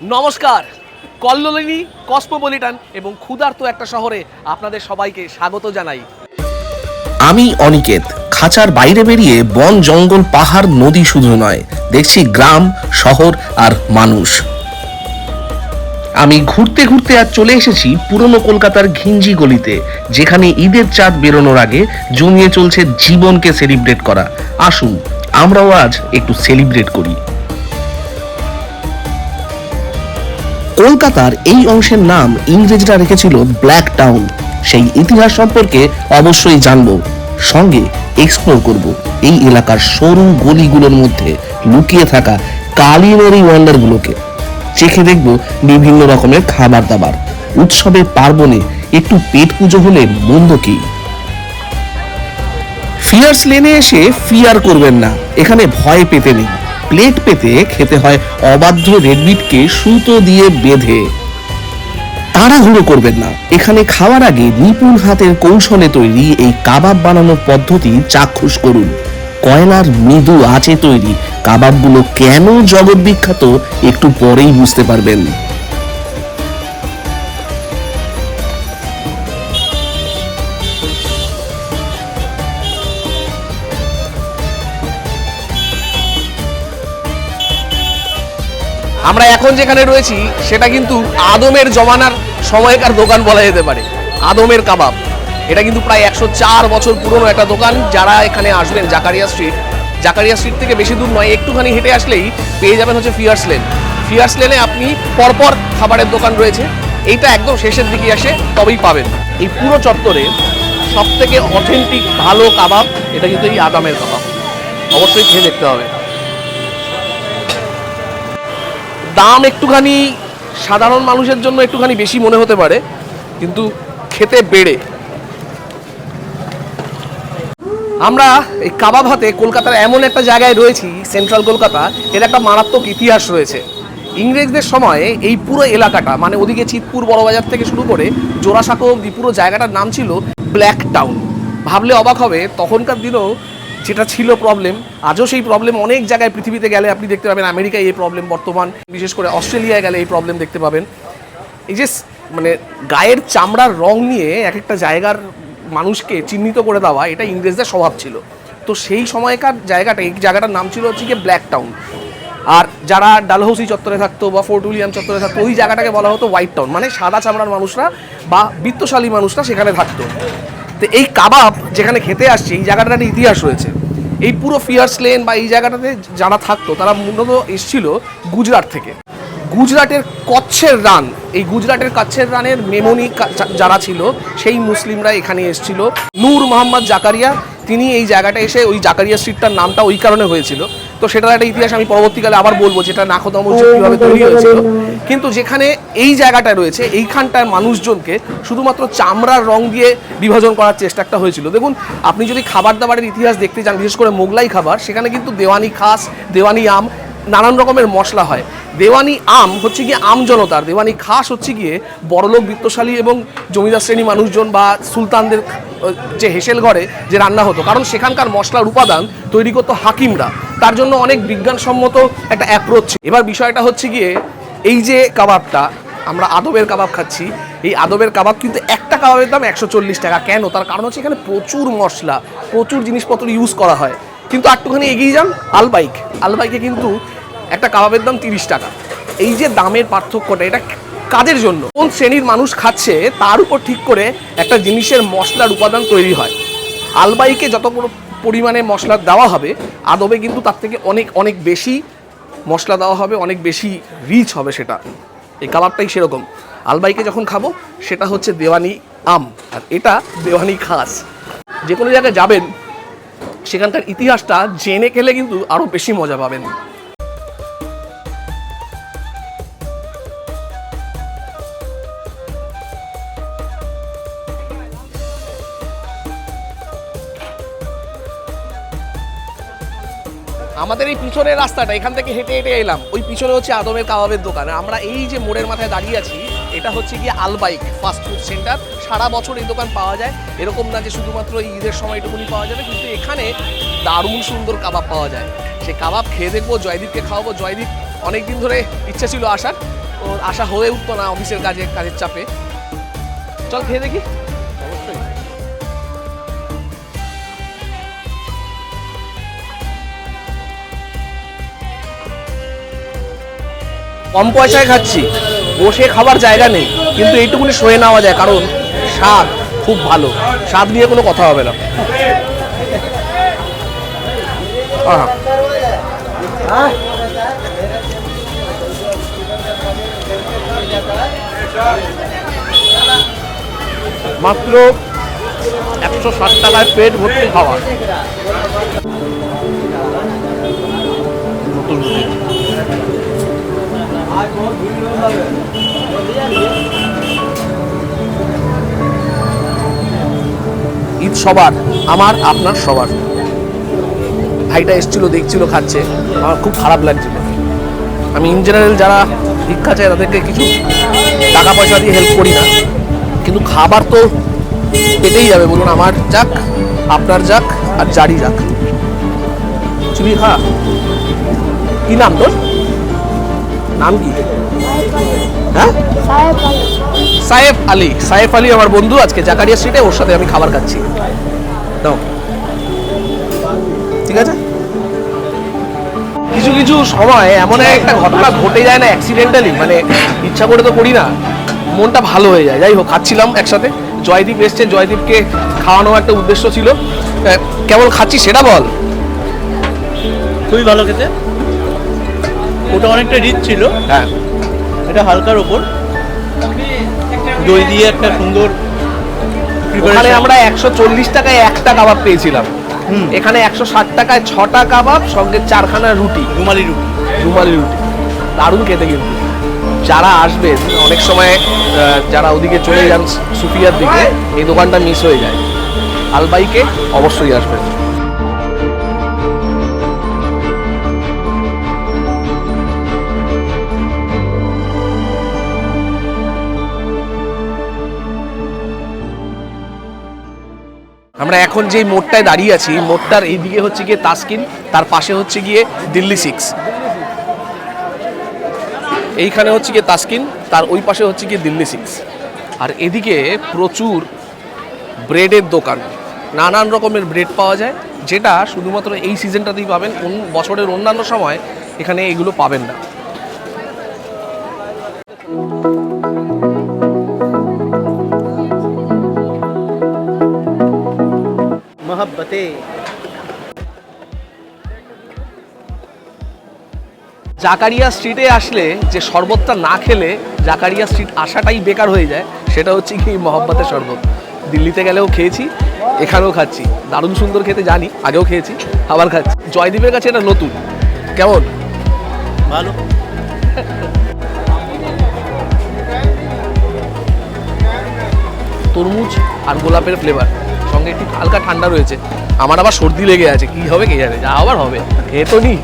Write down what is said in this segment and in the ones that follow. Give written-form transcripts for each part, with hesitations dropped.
নমস্কার, কল্লোলিনী কসমোপলিটান এবং ক্ষুধার্ত একটা শহরে আপনাদের সবাইকে স্বাগত জানাই। আমি অনিকেত। খাঁচার বাইরে বেরিয়ে বন জঙ্গল পাহাড় নদী শুধু নয়, দেখছি গ্রাম শহর আর মানুষ। আমি ঘুরতে ঘুরতে আজ চলে এসেছি পুরনো কলকাতার ঘিঞ্জি গলিতে, যেখানে ঈদের চাঁদ বেরোনোর আগে জমিয়ে চলছে জীবনকে সেলিব্রেট করা। আসুন আমরাও আজ একটু সেলিব্রেট করি। কলকাতার এই অংশের নাম ইংরেজরা রেখেছিল ব্ল্যাক টাউন। সেই ইতিহাস সম্পর্কে অবশ্যই জানবো, সঙ্গে এক্সপ্লোর করব এই এলাকার সরু গলিগুলোর মধ্যে লুকিয়ে থাকা কালিনারি ওয়ান্ডারগুলোকে। চেখে দেখব বিভিন্ন রকমের খাবার দাবার। উৎসবে পার্বণে একটু পেট পুজো হলে মন্দ কি। ফিয়ার্স লেনে এসে ফিয়ার করবেন না, এখানে ভয় পেতে নেই। প্লেট পেতে খেতে হয় অবাধ্য রেডমিটকে সুতো দিয়ে বেঁধে। তাড়াহুড়ো করবেন না, এখানে খাওয়ার আগে নিপুণ হাতের কৌশলে তৈরি এই কাবাব বানানোর পদ্ধতি চাক্ষুষ করুন। কয়লার মৃদু আঁচে তৈরি কাবাবগুলো কেন জগৎ বিখ্যাত একটু পরেই বুঝতে পারবেন। আমরা এখন যেখানে রয়েছি সেটা কিন্তু আদমের জমানার সময়কার দোকান বলা যেতে পারে। আদমের কাবাব, এটা কিন্তু প্রায় 104 বছর পুরনো একটা দোকান। যারা এখানে আসবেন জাকারিয়া স্ট্রিট থেকে বেশি দূর নয়, একটুখানি হেঁটে আসলেই পেয়ে যাবেন হচ্ছে ফিয়ার্স লেন। ফিয়ার্স লেনে আপনি পরপর খাবারের দোকান রয়েছে, এইটা একদম শেষের দিকে আসে তবেই পাবেন। এই পুরো চত্বরে সব থেকে অথেন্টিক ভালো কাবাব এটা কিন্তু এই আদমের কাবাব, অবশ্যই খেয়ে দেখতে হবে। দাম একটুখানি সাধারণ মানুষের জন্য একটুখানি বেশি মনে হতে পারে, কিন্তু খেতে বেড়ে। আমরা এই কাবাব হাতে কলকাতার এমন একটা জায়গায় রয়েছি, সেন্ট্রাল কলকাতা। এর একটা মারাত্মক ইতিহাস রয়েছে। ইংরেজদের সময়ে এই পুরো এলাকাটা, মানে ওদিকে চিতপুর বড়বাজার থেকে শুরু করে জোড়াসাঁকো অবধি পুরো জায়গাটার নাম ছিল ব্ল্যাক টাউন। ভাবলে অবাক হবে, তখনকার দিনেও যেটা ছিল প্রবলেম, আজও সেই প্রবলেম অনেক জায়গায় পৃথিবীতে গেলে আপনি দেখতে পাবেন। আমেরিকায় এই প্রবলেম বর্তমান, বিশেষ করে অস্ট্রেলিয়ায় গেলে এই প্রবলেম দেখতে পাবেন। এই যে মানে গায়ের চামড়ার রং নিয়ে এক একটা জায়গার মানুষকে চিহ্নিত করে দেওয়া, এটা ইংরেজদের স্বভাব ছিল। তো সেই সময়কার জায়গাটা, এই জায়গাটার নাম ছিল হচ্ছে গিয়ে ব্ল্যাক টাউন। আর যারা ডালহৌসি চত্বরে থাকতো বা ফোর্ট উইলিয়াম চত্বরে থাকতো, ওই জায়গাটাকে বলা হতো হোয়াইট টাউন, মানে সাদা চামড়ার মানুষরা বা বিত্তশালী মানুষরা সেখানে থাকতো। তো এই কাবাব যেখানে খেতে আসছে, এই জায়গাটার একটা ইতিহাস রয়েছে। এই পুরো ফিয়ার্স লেন বা এই জায়গাটাতে যারা থাকতো তারা মূলত এসেছিল গুজরাট থেকে। গুজরাটের কচ্ছের রান, এই গুজরাটের কচ্ছের রানের মেমনি যারা ছিল সেই মুসলিমরা এখানে এসেছিল। নূর মোহাম্মদ জাকারিয়া, তিনি এই জায়গাটা এসে, ওই জাকারিয়া স্ট্রিটটার নামটা ওই কারণে হয়েছিল। তো সেটার একটা ইতিহাস আমি পরবর্তীকালে আবার বলবো, যেটা নাখোদা মসজিদ কীভাবে তৈরি হয়েছিল। কিন্তু যেখানে এই জায়গাটা রয়েছে, এইখানটার মানুষজনকে শুধুমাত্র চামড়ার রং দিয়ে বিভাজন করার চেষ্টা একটা হয়েছিল। দেখুন, আপনি যদি খাবার দাবারের ইতিহাস দেখতে চান, বিশেষ করে মোগলাই খাবার, সেখানে কিন্তু দেওয়ানি খাস, দেওয়ানি আম, নানান রকমের মশলা হয়। দেওয়ানি আম হচ্ছে গিয়ে আম জনতার, দেওয়ানি খাস হচ্ছে গিয়ে বড়লোক বিত্তশালী এবং জমিদার শ্রেণী মানুষজন বা সুলতানদের যে হেসেল ঘরে যে রান্না হতো, কারণ সেখানকার মশলার উপাদান তৈরি করতো হাকিমরা। তার জন্য অনেক বিজ্ঞানসম্মত একটা অ্যাপ্রোচ। এবার বিষয়টা হচ্ছে গিয়ে, এই যে কাবাবটা আমরা আদবের কাবাব খাচ্ছি, এই আদবের কাবাব কিন্তু একটা কাবাবের দাম 140 টাকা। কেন? তার কারণ হচ্ছে এখানে প্রচুর মশলা, প্রচুর জিনিসপত্র ইউজ করা হয়। কিন্তু একটুখানি এগিয়ে যান আলবাইকে কিন্তু একটা কাবাবের দাম 30 টাকা। এই যে দামের পার্থক্যটা, এটা কাদের জন্য, কোন শ্রেণীর মানুষ খাচ্ছে তার উপর ঠিক করে একটা জিনিসের মশলার উপাদান তৈরি হয়। আলবাইকে যত পরিমাণে মশলা দেওয়া হবে, আদবে কিন্তু তার থেকে অনেক অনেক বেশি মশলা দেওয়া হবে, অনেক বেশি রিচ হবে সেটা। এই কাবাবটাই সেরকম। আলবাইকে যখন খাবো সেটা হচ্ছে দেওয়ানি আম, আর এটা দেওয়ানি খাস। যে কোনো জায়গায় যাবেন, সেখানকার ইতিহাসটা জেনে খেলে কিন্তু আরও বেশি মজা পাবেন। আমাদের এই পিছনের রাস্তাটা, এখান থেকে হেঁটে হেঁটে এলাম, ওই পিছনে হচ্ছে আদমের কাবাবের দোকান। আমরা এই যে মোড়ের মাথায় দাঁড়িয়ে আছি, এটা হচ্ছে গিয়ে আলবাইক ফাস্ট ফুড সেন্টার। সারা বছর এই দোকান পাওয়া যায়, এরকম না যে শুধুমাত্র এই ঈদের সময়টুকুনি পাওয়া যাবে। কিন্তু এখানে দারুণ সুন্দর কাবাব পাওয়া যায়। সে কাবাব খেয়ে দেখবো, জয়দীপকে খাওয়াবো। জয়দীপ অনেক দিন ধরে ইচ্ছা ছিল আসার, ও আশা হয়ে উঠতো না অফিসের কাজের চাপে। চল খেয়ে দেখি। অবশ্যই। কম পয়সায় খাচ্ছি, বসে খাবার জায়গা নেই, কিন্তু এইটুকুনি সয়ে নেওয়া যায়, কারণ স্বাদ খুব ভালো, স্বাদ নিয়ে কোনো কথা হবে না। আহা। মাত্র 160 টাকায় পেট ভর্তি খাওয়া। নতুন ঈদ সবার, আমার আপনার সবার। ভাইটা এসেছিল, দেখছিল, খাচ্ছে, আমার খুব খারাপ লাগছিল। আমি ইন জেনারেল যারা ভিক্ষা চায় তাদেরকে কিছু টাকা পয়সা দিয়ে হেল্প করি না, কিন্তু খাবার তো পেতেই যাবে, বলুন। আমার যাক, আপনার যাক, আর যারই যাক। চুরি খা। কি নাম তোর? নাম কি? হ্যাঁ, সাইফ আলী। সাইফ আলী আমার বন্ধু, আজকে জাকারিয়া স্ট্রিটে ওর সাথে আমি খাবার খাচ্ছি। দাও, ঠিক আছে। কিছু কিছু সময় এমন একটা ঘটনা ঘটে যায় না অ্যাক্সিডেন্টালি, মানে ইচ্ছা করে তো করি না, মনটা ভালো হয়ে যায়। যাই হোক, খাচ্ছিলাম একসাথে, জয়দীপ এসছে, জয়দীপকে খাওয়ানো একটা উদ্দেশ্য ছিল। কেমন খাচ্ছি সেটা বল। খুবই ভালো খেতে, ওটা অনেকটা রিচ ছিল। হ্যাঁ, এটা হালকার ওপর দই দিয়ে একটা সুন্দর ওখানে আমরা 140 টাকায় একটা কাবাব পেয়েছিলাম, এখানে 160 টাকায় 6টা কাবাব, সঙ্গে 4খানা রুটি, রুমালি রুটি। রুমালি রুটি। দারুণ খেতে। কিন্তু যারা আসবেন, অনেক সময় যারা ওদিকে চলে যান সুফিয়ার দিকে, এই দোকানটা মিস হয়ে যায়। আলবাইকে অবশ্যই আসবেন। আমরা এখন যেই মোড়টায় দাঁড়িয়ে আছি, মোড়টার এইদিকে হচ্ছে গিয়ে তাসকিন, তার পাশে হচ্ছে গিয়ে দিল্লি 6। এইখানে হচ্ছে গিয়ে তাসকিন, তার ওই পাশে হচ্ছে গিয়ে দিল্লি 6। আর এদিকে প্রচুর ব্রেডের দোকান, নানান রকমের ব্রেড পাওয়া যায়, যেটা শুধুমাত্র এই সিজনটাতেই পাবেন, বছরের অন্যান্য সময় এখানে এগুলো পাবেন না। মহব্বতে। জাকারিয়া স্ট্রিটে আসলে যে শরবতটা না খেলে জাকারিয়া স্ট্রিট আসাটাই বেকার হয়ে যায়, সেটা হচ্ছে কি মহব্বতের শরবত। দিল্লিতে গেলেও খেয়েছি, এখানেও খাচ্ছি, দারুণ সুন্দর খেতে, জানি, আগেও খেয়েছি, আবার খাচ্ছি। জয়দীপের কাছে এটা নতুন। কেমন? ভালো। তরমুজ আর গোলাপের ফ্লেভার, সঙ্গে একটু হালকা ঠান্ডা রয়েছে। আমার আবার সর্দি লেগে আছে, কি হবে কে জানে, যা আবার হবে, খেয়ে তো নি।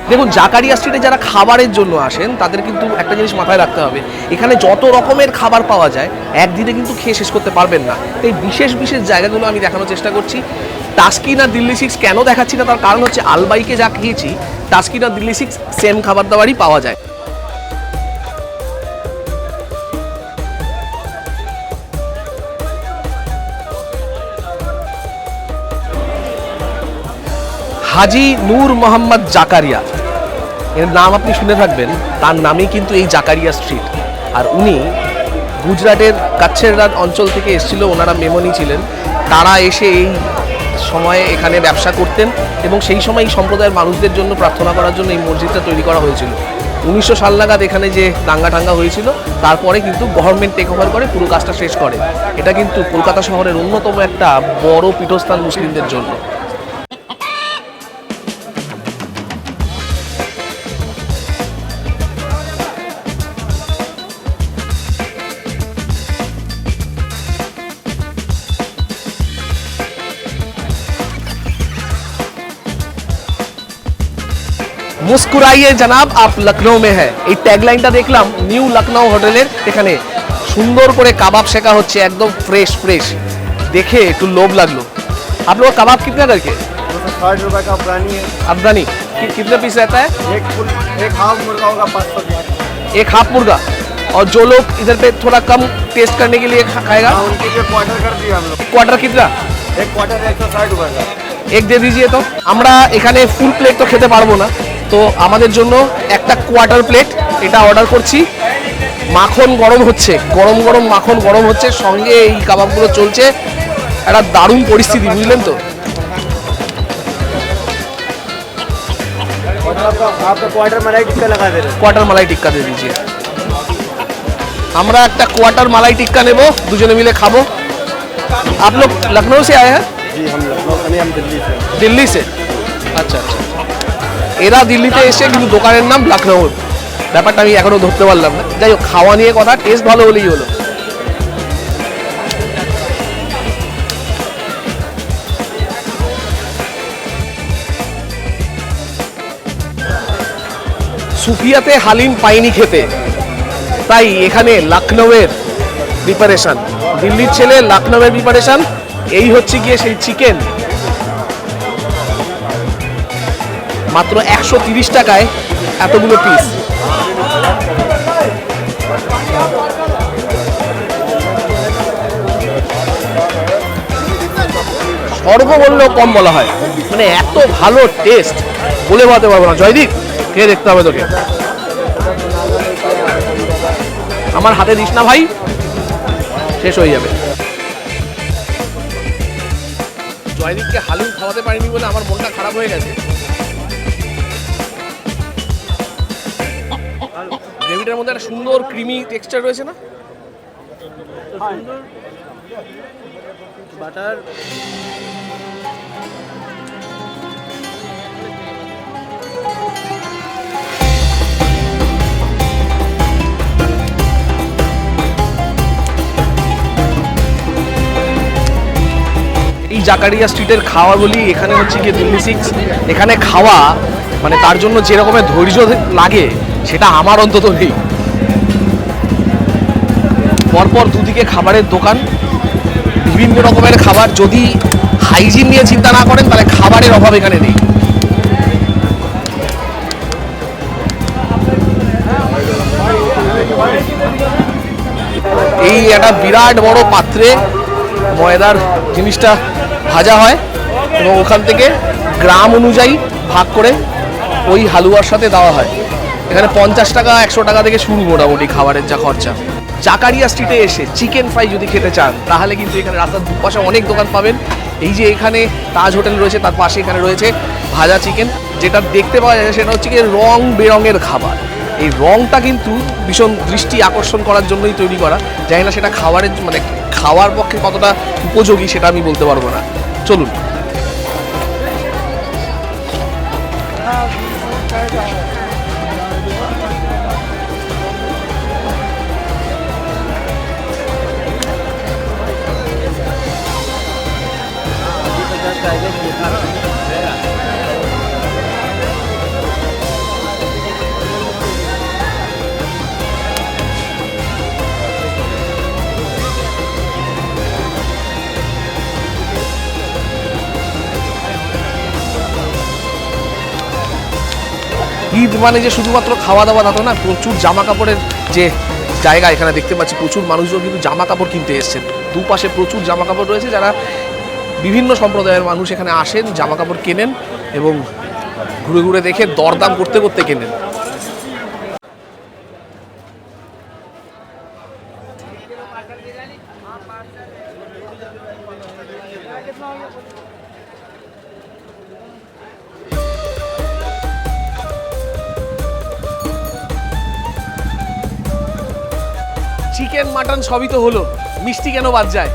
দেখুন, জাকারিয়া স্ট্রিটে যারা খাবারের জন্য আসেন তাদের কিন্তু একটা জিনিস মাথায় রাখতে হবে, এখানে যত রকমের খাবার পাওয়া যায় একদিনে কিন্তু খেয়ে শেষ করতে পারবেন না। তাই বিশেষ বিশেষ জায়গাগুলো আমি দেখানোর চেষ্টা করছি। তাসকিন আর দিল্লি 6 কেন দেখাচ্ছি না, তার কারণ হচ্ছে আলবাইকে যা খেয়েছি, তাসকিন আর দিল্লি 6 সেম খাবার দাবারই পাওয়া যায়। হাজি নূর মোহাম্মদ জাকারিয়া, এর নাম আপনি শুনে থাকবেন, তার নামেই কিন্তু এই জাকারিয়া স্ট্রিট। আর উনি গুজরাটের কাচ্ছের রাত অঞ্চল থেকে এসেছিল, ওনারা মেমনি ছিলেন, তারা এসে এই সময়ে এখানে ব্যবসা করতেন, এবং সেই সময় এই সম্প্রদায়ের মানুষদের জন্য প্রার্থনা করার জন্য এই মসজিদটা তৈরি করা হয়েছিল। 1900 সাল নাগাদ এখানে যে দাঙ্গা টাঙ্গা হয়েছিল, তারপরে কিন্তু গভর্নমেন্ট টেক ওভার করে পুরো কাজটা শেষ করে। এটা কিন্তু কলকাতা শহরের অন্যতম একটা বড় পীঠস্থান মুসলিমদের জন্য। মুস্কুরাইয়ে জনাব আপ লখনৌ মে হ্যায়, এই ট্যাগলাইনটা দেখলাম নিউ লখনৌ হোটেলের এখানে। সুন্দর করে কাবাব শেখা হচ্ছে, একদম फ्रेश फ्रेश, দেখে একটু লোভ লাগলো। आप लोग कबाब कितना करके? 60 रुपए का अफगानी है। अफगानी कितने पीस रहता है? एक हाफ मुर्गा होगा 500 की। एक हाफ मुर्गा। और जो लोग इधर पे थोड़ा कम टेस्ट करने के लिए खाएगा, उनके लिए क्वार्टर कर दिया हम लोग। क्वार्टर कितना? एक क्वार्टर 160 रुपए का। এক দিয়ে দিজিয়ে তো। আমরা এখানে ফুল প্লেট তো খেতে পারবো না, তো আমাদের জন্য একটা কোয়ার্টার প্লেট এটা অর্ডার করছি। মাখন গরম হচ্ছে, গরম গরম মাখন গরম হচ্ছে, সঙ্গে এই কাবাবগুলো চলছে। একটা দারুণ পরিস্থিতি, বুঝলেন তো। आपका क्वार्टर मलाई टिक्का लगा दे रहे কোয়ার্টার মালাই টিক্কা দিয়ে দিজিয়ে। আমরা একটা কোয়ার্টার মালাই টিক্কা নেব, দুজনে মিলে খাবো। आप लोग लखनऊ से आए हैं? जी हम लखनऊ से नहीं, हम दिल्ली से। দিল্লি সে? আচ্ছা আচ্ছা। এরা দিল্লিতে এসে কিন্তু দোকানের নাম লখনউ। ব্যাপারটা আমি এখনো ধরতে পারলাম না। যাই হোক, খাওয়া নিয়ে কথা, টেস্ট ভালো হলেই হলো। সুফিয়াতে হালিম পাইনি খেতে, তাই এখানে লখনউয়ের প্রিপারেশন। দিল্লির ছেলে, লখনউয়ের প্রিপারেশন। এই হচ্ছে গিয়ে সেই চিকেন, মাত্র 130 টাকায় এতগুলো পিস। স্বর্গ বললেও কম বলা হয়, মানে এত ভালো টেস্ট বলে বলতে পারবো না। জয়দীপ, খেয়ে দেখতে হবে তোকে। আমার হাতে দিস না ভাই, শেষ হয়ে যাবে। জয়দীপকে হালিম খাওয়াতে পারিনি বলে আমার মনটা খারাপ হয়ে গেছে। গ্রেভিটার মধ্যে একটা সুন্দর ক্রিমি টেক্সচার রয়েছে না? বাটার এই জাকারিয়া স্ট্রিটের খাওয়া বলি, এখানে হচ্ছে গিয়ে দিল্লি 6। এখানে খাওয়া মানে তার জন্য যে রকমের ধৈর্য লাগে সেটা আমার অন্তত নেই। পরপর দুদিকে খাবারের দোকান, বিভিন্ন রকমের খাবার। যদি হাইজিন নিয়ে চিন্তা না করেন তাহলে খাবারের অভাব এখানে নেই। এই একটা বিরাট বড় পাত্রে ময়দার জিনিসটা ভাজা হয় এবং ওখান থেকে গ্রাম অনুযায়ী ভাগ করে ওই হালুয়ার সাথে দেওয়া হয়। এখানে 50 টাকা 100 টাকা থেকে শুরু মোটামুটি খাবারের যা খরচা। জাকারিয়া স্ট্রিটে এসে চিকেন ফ্রাই যদি খেতে চান তাহলে কিন্তু এখানে রাস্তার দুপাশে অনেক দোকান পাবেন। এই যে এখানে তাজ হোটেল রয়েছে, তার পাশে এখানে রয়েছে ভাজা চিকেন। যেটা দেখতে পাওয়া যায় সেটা হচ্ছে কি রং বেরঙের খাবার। এই রংটা কিন্তু ভীষণ দৃষ্টি আকর্ষণ করার জন্যই তৈরি করা। জানি না সেটা খাবারের মানে খাওয়ার পক্ষে কতটা উপযোগী সেটা আমি বলতে পারবো না। চলুন। ঈদ মানে যে শুধুমাত্র খাওয়া দাওয়া তা তো না, প্রচুর জামা কাপড়ের যে জায়গা এখানে দেখতে পাচ্ছি। প্রচুর মানুষজন কিন্তু জামা কাপড় কিনতে এসেছেন। দুপাশে প্রচুর জামা কাপড় রয়েছে। যারা বিভিন্ন সম্প্রদায়ের মানুষ এখানে আসেন, জামা কাপড় কেনেন এবং ঘুরে ঘুরে দেখে দরদাম করতে করতে কেনেন। চিকেন মাটন সবই তো হলো, মিষ্টি কেন বাদ যায়?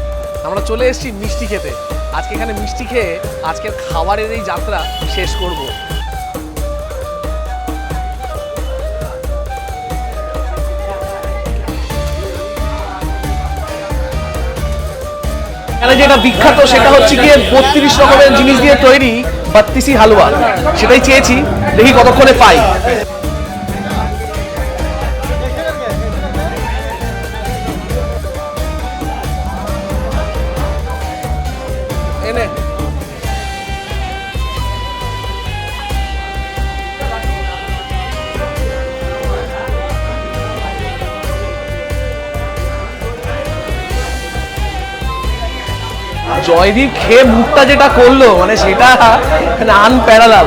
আমরা চলে এসেছি মিষ্টি খেতে। আজকে এখানে মিষ্টি খেয়ে আজকের খাবারের এই যাত্রা শেষ করব। এখানে যেটা বিখ্যাত সেটা হচ্ছে গিয়ে 32 রকমের জিনিস দিয়ে তৈরি 32ই হালুয়া। সেটাই চেয়েছি, দেখি কতক্ষণে পাই। জয়দীপ খেয়ে মুখটা যেটা করলো মানে সেটা মানে আনপ্যারালাল,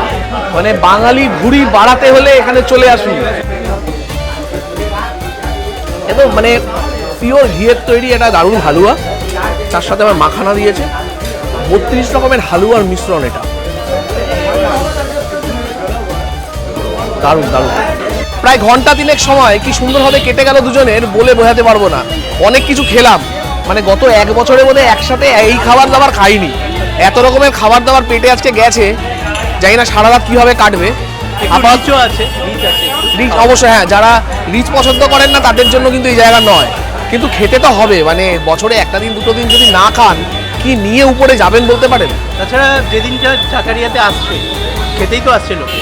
মানে বাঙালি ভুঁড়ি বাড়াতে হলে এখানে চলে আসুন। একদম মানে পিওর ঘিয়ের তৈরি একটা দারুণ হালুয়া, তার সাথে আমার মাখানা দিয়েছে, 32 রকমের হালুয়ার মিশ্রণ এটা, দারুণ দারুণ। প্রায় ঘন্টা তিনেক সময় কি সুন্দরভাবে কেটে গেল দুজনের বলে বোঝাতে পারবো না। অনেক কিছু খেলাম, মানে গত 1 বছরের মধ্যে একসাথে এই খাবার দাবার খাইনি, এত রকমের খাবার দাবার পেটে আজকে গেছে, জানি না সারা রাত কীভাবে কাটবে। আপাতত রিচও আছে, রিচ আছে। রিচ অবশ্যই, হ্যাঁ, যারা রিচ পছন্দ করেন না তাদের জন্য কিন্তু এই জায়গা নয়, কিন্তু খেতে তো হবে, মানে বছরে একটা দিন দুটো দিন যদি না খান কি নিয়ে উপরে যাবেন বলতে পারেন। তাছাড়া যেদিনটা জাকারিয়াতে আসছে খেতেই তো আসছে লোকে।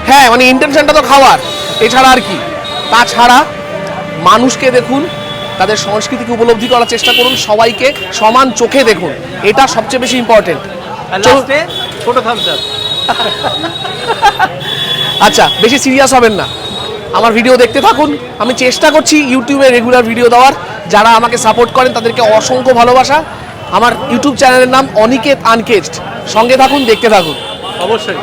হ্যাঁ, মানে ইন্টেনশনটা তো খাওয়ার, এছাড়া আর কি। তাছাড়া মানুষকে দেখুন, তাদের সংস্কৃতিকে উপলব্ধি করার চেষ্টা করুন, সবাইকে সমান চোখে দেখুন, এটা সবচেয়ে বেশি ইম্পর্টেন্ট। আর লাস্টে ছোট থামস আপ। আচ্ছা, বেশি সিরিয়াস হবেন না, আমার ভিডিও দেখতে থাকুন। আমি চেষ্টা করছি ইউটিউবে রেগুলার ভিডিও দেওয়ার, যারা আমাকে সাপোর্ট করেন তাদেরকে অসংখ্য ভালোবাসা। আমার ইউটিউব চ্যানেলের নাম অনিকেত আনকেচড, সঙ্গে থাকুন, দেখতে থাকুন। অবশ্যই।